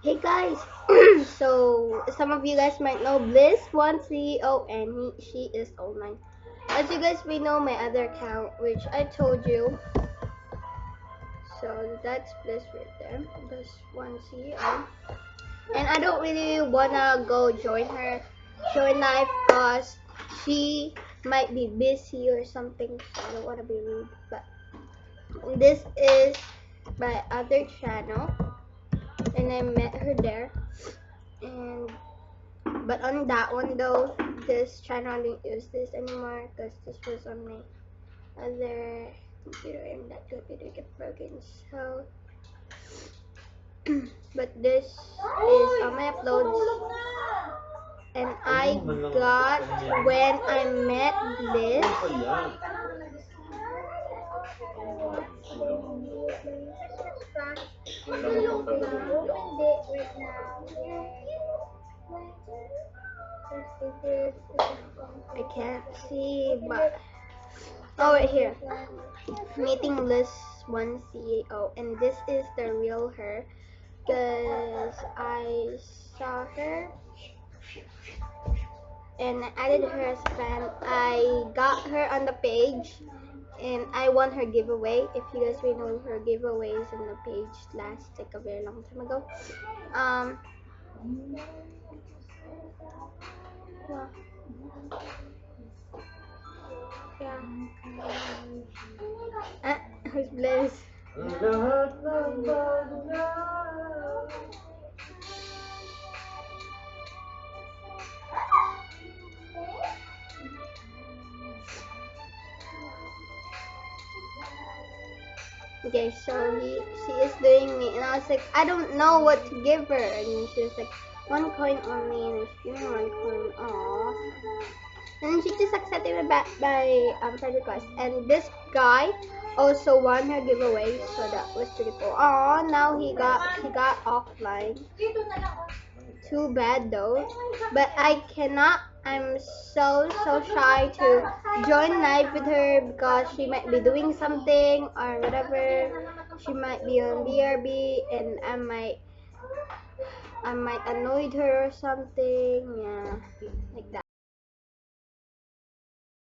Hey guys, so some of you guys might know Bliss One CEO and she is online. As you guys may know, my other account, which I told you, so that's Bliss right there, Bliss One CEO. And I don't really wanna go join live cause she might be busy or something, so I don't wanna be rude. But this is my other channel, and I met her there, and but on that one though, this channel I didn't use this anymore because this was on my other computer and that computer got broken. So, but this is on my uploads, and I got when I met this. I can't see, but oh, right here. Meeting list 1 CEO, and this is the real her because I saw her and I added her as a fan. I got her on the page and I won her giveaway. If you guys may know her giveaways on the page last like a very long time ago. Um yeah, yeah. Who's Bliss? Okay, so she is doing me, and I was like, I don't know what to give her, and she was like, 1 coin only, and she's giving me 1 coin. Aww. And she just accepted my friend request, and this guy also won her giveaway, so that was pretty cool. Aww, now he got offline. Too bad though, but I cannot. I'm so shy to join live with her because she might be doing something or whatever. She might be on BRB and I might annoy her or something. Yeah, like that.